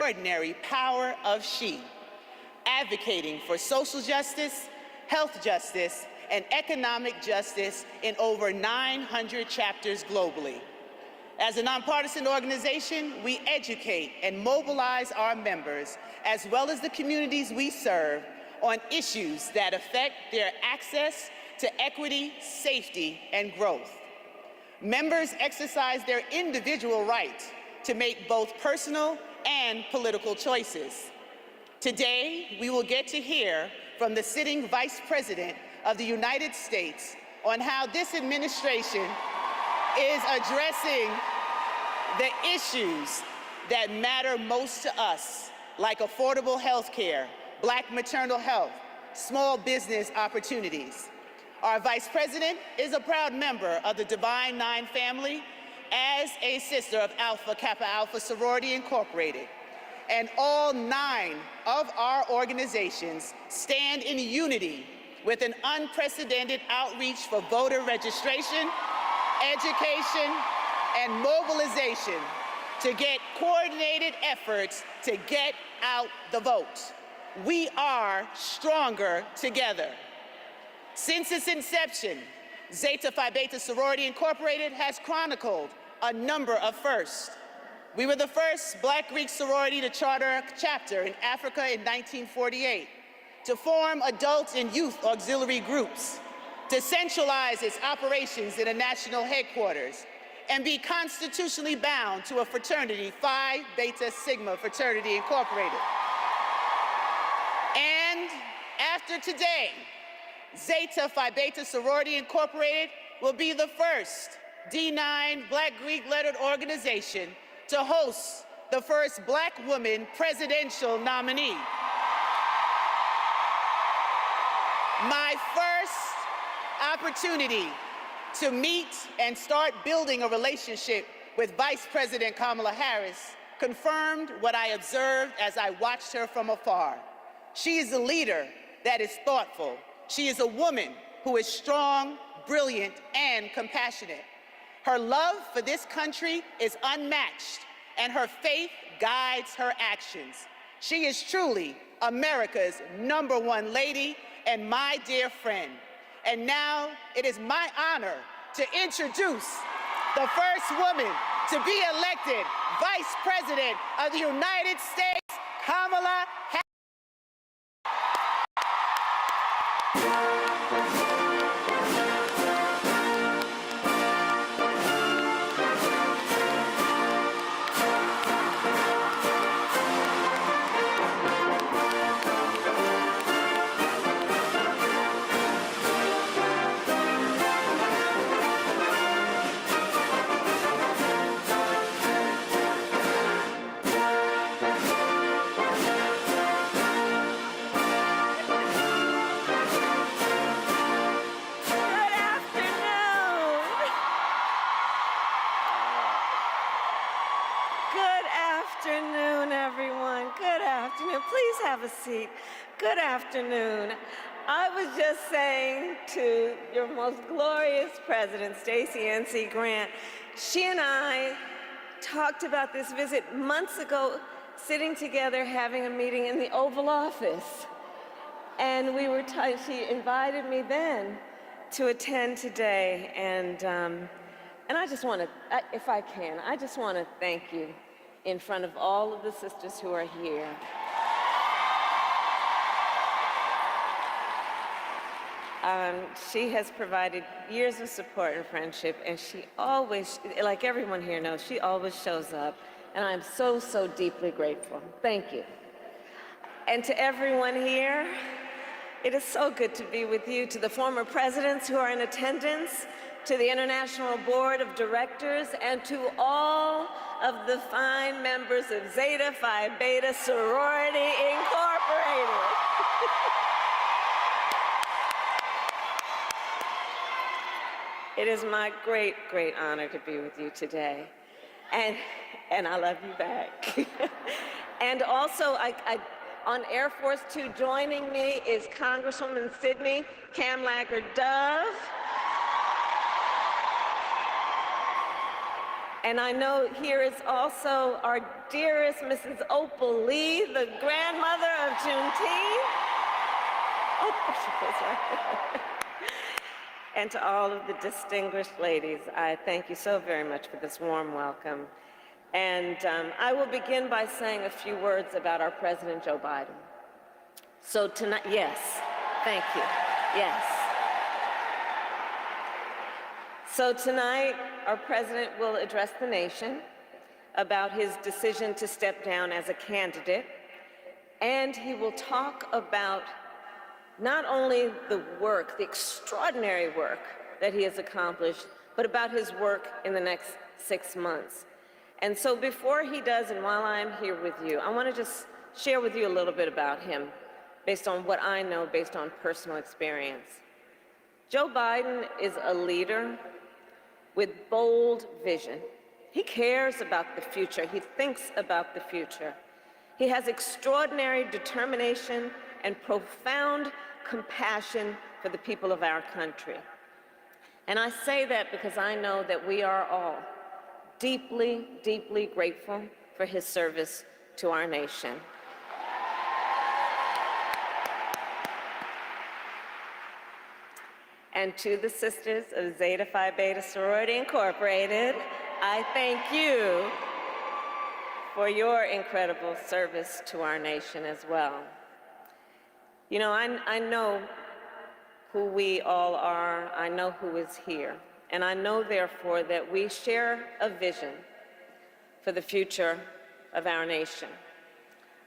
extraordinary power of she, advocating for social justice, health justice, and economic justice in over 900 chapters globally. As a nonpartisan organization, we educate and mobilize our members, as well as the communities we serve, on issues that affect their access to equity, safety, and growth. Members exercise their individual right to make both personal and political choices. Today, we will get to hear from the sitting Vice President of the United States on how this administration is addressing the issues that matter most to us, like affordable health care, Black maternal health, small business opportunities. Our Vice President is a proud member of the Divine Nine family as a sister of Alpha Kappa Alpha Sorority Incorporated. And all 9 of our organizations stand in unity with an unprecedented outreach for voter registration, education, and mobilization to get coordinated efforts to get out the vote. We are stronger together. Since its inception, Zeta Phi Beta Sorority Incorporated has chronicled a number of firsts. We were the first Black Greek sorority to charter a chapter in Africa in 1948, to form adult and youth auxiliary groups, to centralize its operations in a national headquarters, and be constitutionally bound to a fraternity, Phi Beta Sigma Fraternity Incorporated. And after today, Zeta Phi Beta Sorority Incorporated will be the first D9 Black Greek lettered organization to host the first Black woman presidential nominee. My first opportunity to meet and start building a relationship with Vice President Kamala Harris confirmed what I observed as I watched her from afar. She is a leader that is thoughtful. She is a woman who is strong, brilliant, and compassionate. Her love for this country is unmatched, and her faith guides her actions. She is truly America's #1 lady and my dear friend. And now it is my honor to introduce the first woman to be elected Vice President of the United States, Kamala Harris. Please have a seat. Good afternoon. I was just saying to your most glorious president, Stacey N.C. Grant, she and I talked about this visit months ago, sitting together, having a meeting in the Oval Office. And she invited me then to attend today. And I just want to, if I can, I just want to thank you in front of all of the sisters who are here. She has provided years of support and friendship, and she always, like everyone here knows, she always shows up, and I'm so, so deeply grateful. Thank you. And to everyone here, it is so good to be with you, to the former presidents who are in attendance, to the International Board of Directors, and to all of the fine members of Zeta Phi Beta Sorority Incorporated. It is my great, great honor to be with you today. And I love you back. And also, on Air Force Two, joining me is Congresswoman Sidney Kamlager Dove. And I know here is also our dearest Mrs. Opal Lee, the grandmother of Juneteenth. Oh, there she is, right? And to all of the distinguished ladies, I thank you so very much for this warm welcome. And I will begin by saying a few words about our President Joe Biden. So tonight, yes, thank you, yes. So tonight, our president will address the nation about his decision to step down as a candidate, and he will talk about not only the work, the extraordinary work that he has accomplished, but about his work in the next 6 months. And so before he does, and while I'm here with you, I want to just share with you a little bit about him based on what I know, based on personal experience. Joe Biden is a leader with bold vision. He cares about the future. He thinks about the future. He has extraordinary determination and profound compassion for the people of our country. And I say that because I know that we are all deeply, deeply grateful for his service to our nation. And to the sisters of Zeta Phi Beta Sorority Incorporated, I thank you for your incredible service to our nation as well. You know, I know who we all are. I know who is here. And I know, therefore, that we share a vision for the future of our nation,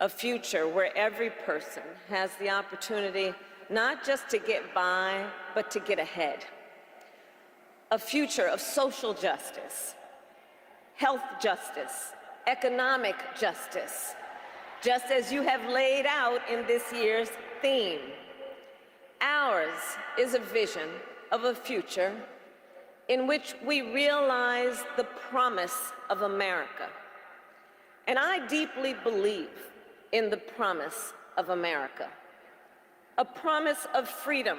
a future where every person has the opportunity not just to get by, but to get ahead. A future of social justice, health justice, economic justice, just as you have laid out in this year's theme. Ours is a vision of a future in which we realize the promise of America. And I deeply believe in the promise of America. A promise of freedom,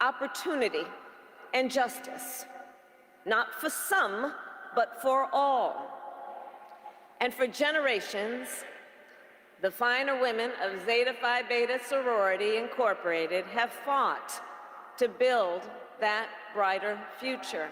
opportunity, and justice, not for some, but for all. And for generations, the finer women of Zeta Phi Beta Sorority Incorporated have fought to build that brighter future.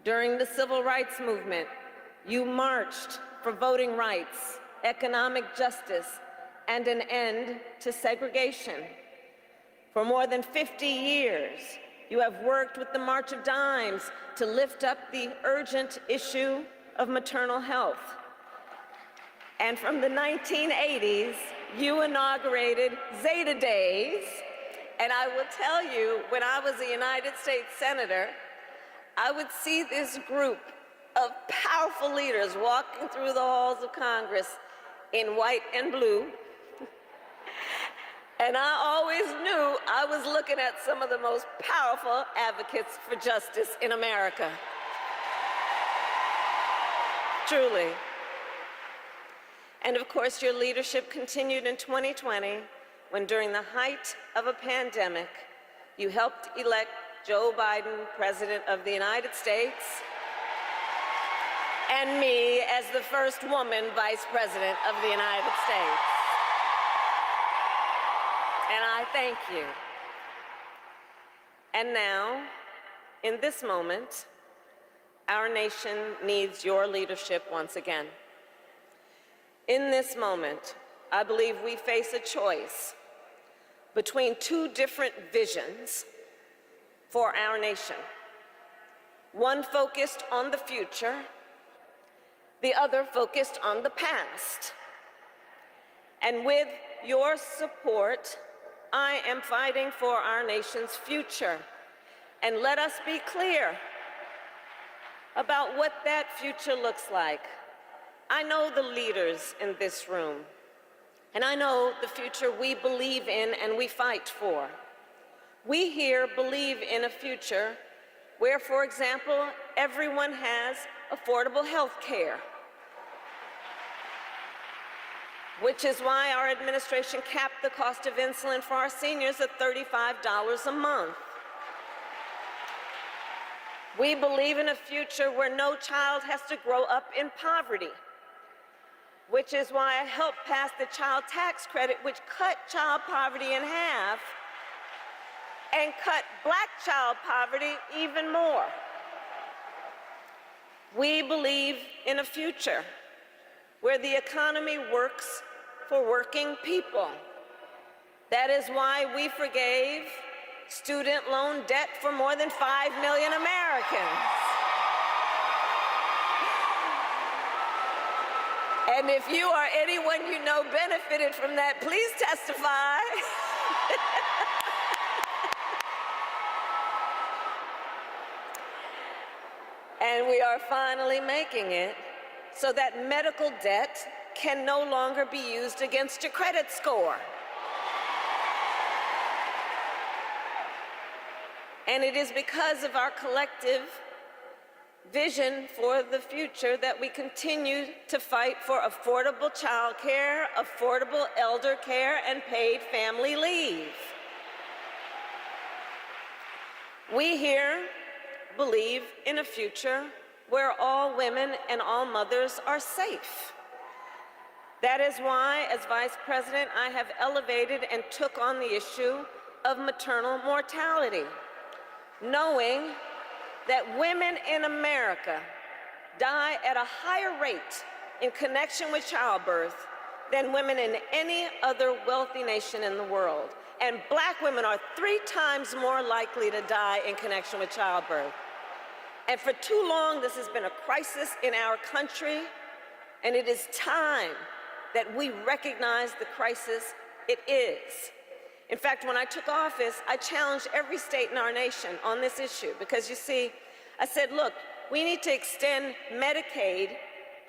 During the Civil Rights Movement, you marched for voting rights, economic justice, and an end to segregation. For more than 50 years, you have worked with the March of Dimes to lift up the urgent issue of maternal health. And from the 1980s, you inaugurated Zeta Days. And I will tell you, when I was a United States Senator, I would see this group of powerful leaders walking through the halls of Congress in white and blue. And I always knew I was looking at some of the most powerful advocates for justice in America. Truly. And of course, your leadership continued in 2020, when during the height of a pandemic, you helped elect Joe Biden, President of the United States, and me as the first woman Vice President of the United States. And I thank you. And now, in this moment, our nation needs your leadership once again. In this moment, I believe we face a choice between two different visions for our nation. One focused on the future, the other focused on the past. And with your support, I am fighting for our nation's future. And let us be clear about what that future looks like. I know the leaders in this room, and I know the future we believe in and we fight for. We here believe in a future where, for example, everyone has affordable health care, which is why our administration capped the cost of insulin for our seniors at $35 a month. We believe in a future where no child has to grow up in poverty, which is why I helped pass the child tax credit, which cut child poverty in half and cut Black child poverty even more. We believe in a future where the economy works for working people. That is why we forgave student loan debt for more than 5 million Americans. And if you or anyone you know benefited from that, please testify. And we are finally making it so that medical debt can no longer be used against your credit score. And it is because of our collective vision for the future that we continue to fight for affordable child care, affordable elder care, and paid family leave. We here believe in a future where all women and all mothers are safe. That is why, as Vice President, I have elevated and took on the issue of maternal mortality, knowing that women in America die at a higher rate in connection with childbirth than women in any other wealthy nation in the world. And Black women are 3 times more likely to die in connection with childbirth. And for too long, this has been a crisis in our country, and it is time that we recognize the crisis it is. In fact, when I took office, I challenged every state in our nation on this issue because, you see, I said, look, we need to extend Medicaid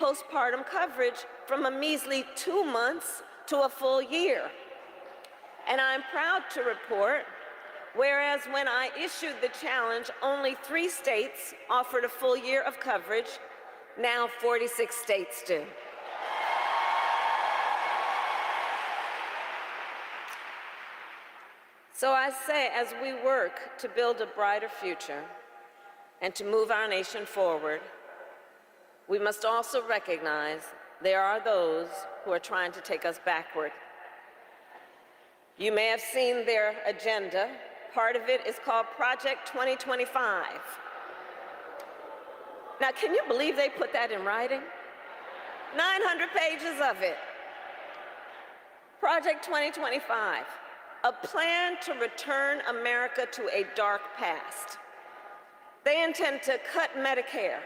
postpartum coverage from a measly 2 months to a full year. And I'm proud to report, whereas when I issued the challenge, only 3 states offered a full year of coverage, now 46 states do. So I say, as we work to build a brighter future and to move our nation forward, we must also recognize there are those who are trying to take us backward. You may have seen their agenda. Part of it is called Project 2025. Now, can you believe they put that in writing? 900 pages of it. Project 2025. A plan to return America to a dark past. They intend to cut Medicare,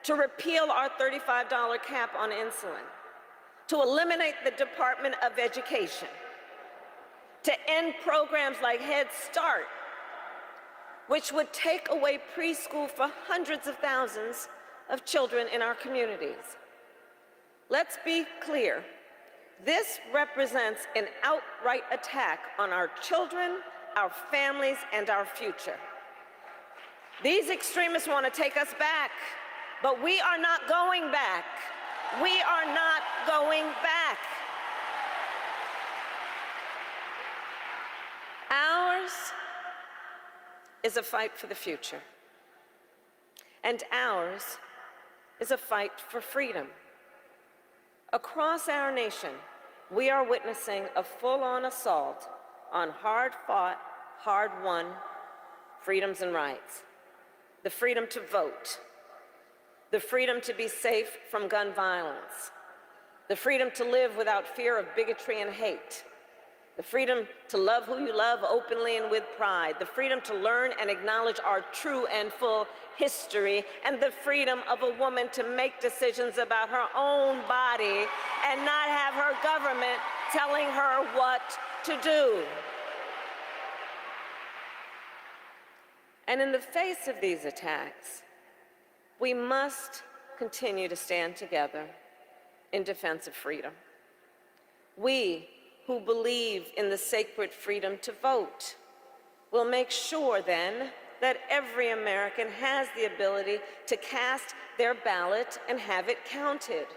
to repeal our $35 cap on insulin, to eliminate the Department of Education, to end programs like Head Start, which would take away preschool for hundreds of thousands of children in our communities. Let's be clear. This represents an outright attack on our children, our families, and our future. These extremists want to take us back, but we are not going back. We are not going back. Ours is a fight for the future, and ours is a fight for freedom. Across our nation, we are witnessing a full-on assault on hard-fought, hard-won freedoms and rights. The freedom to vote, the freedom to be safe from gun violence, the freedom to live without fear of bigotry and hate, the freedom to love who you love openly and with pride, the freedom to learn and acknowledge our true and full history, and the freedom of a woman to make decisions about her own body and not have her government telling her what to do. And in the face of these attacks, we must continue to stand together in defense of freedom. We who believe in the sacred freedom to vote will make sure then that every American has the ability to cast their ballot and have it counted.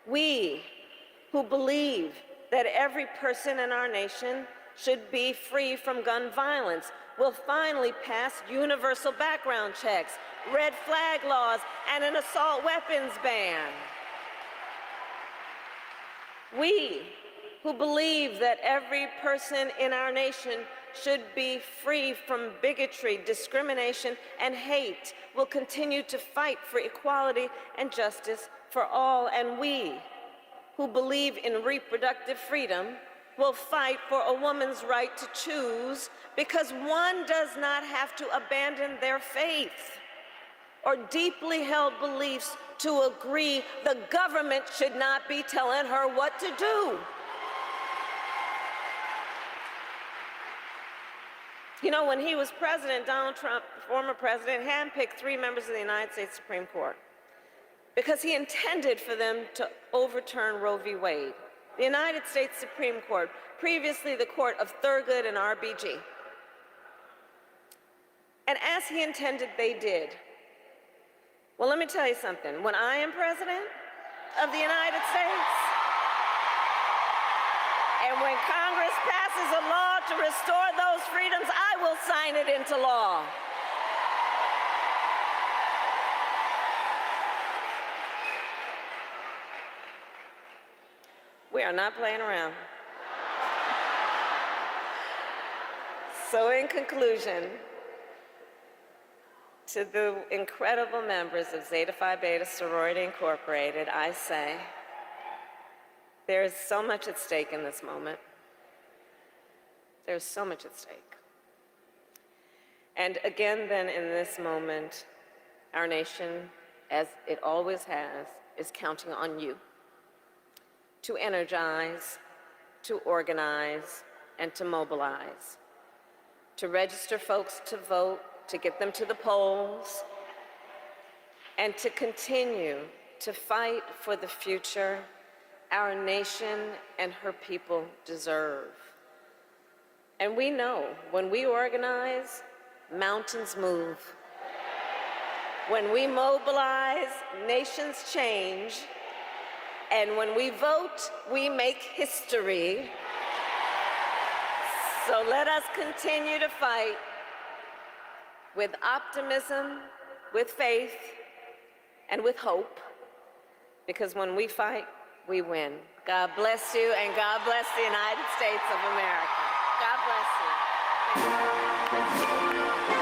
We who believe that every person in our nation should be free from gun violence will finally pass universal background checks, red flag laws, and an assault weapons ban. We, who believe that every person in our nation should be free from bigotry, discrimination, and hate, will continue to fight for equality and justice for all. And we, who believe in reproductive freedom, will fight for a woman's right to choose, because one does not have to abandon their faith or deeply held beliefs to agree the government should not be telling her what to do. You know, when he was president, Donald Trump, former president, handpicked 3 members of the United States Supreme Court because he intended for them to overturn Roe v. Wade. The United States Supreme Court, previously the court of Thurgood and RBG. And as he intended, they did. Well, let me tell you something. When I am president of the United States, and when Congress passes a law to restore those freedoms, I will sign it into law. We are not playing around. So in conclusion, to the incredible members of Zeta Phi Beta Sorority Incorporated, I say, there is so much at stake in this moment. There's so much at stake. And again, then, in this moment, our nation, as it always has, is counting on you to energize, to organize, and to mobilize, to register folks to vote, to get them to the polls, and to continue to fight for the future our nation and her people deserve. And we know when we organize, mountains move. When we mobilize, nations change. And when we vote, we make history. So let us continue to fight with optimism, with faith, and with hope, because when we fight, we win. God bless you, and God bless the United States of America. God bless you. Thank you.